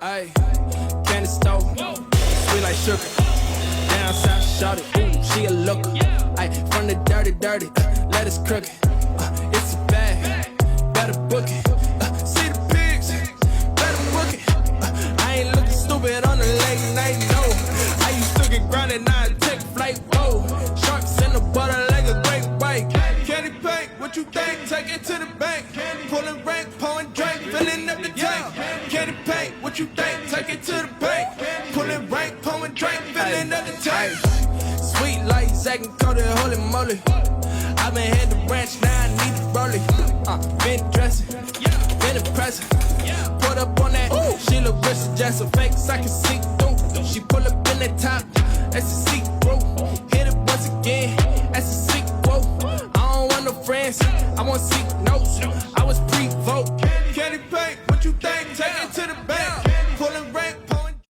Ay, candy stove, sweet like sugar. Down south, shout it, ooh, she a looker. Ay, from the dirty, let us crooked. It's a bag, better book it. See the pigs, better book it. I ain't looking stupid on the late night, no. I used to get grounded, now I take flight, whoa. Sharks in the butter like a great white. Candy paint, what you think? Take it to the bank. Pulling rank, pouring drink, filling up the tank. Candy paint, what you think? Take it to the bank. Pulling rank, pouring drink, filling up the tank. Sweet like Zach and Cody, holy moly. I been had the ranch, now I need to roll it. Been dressing, been impressive. Put up on that, she look rich, Jackson fakes, I can see through. She pull up in that top, that's a seat.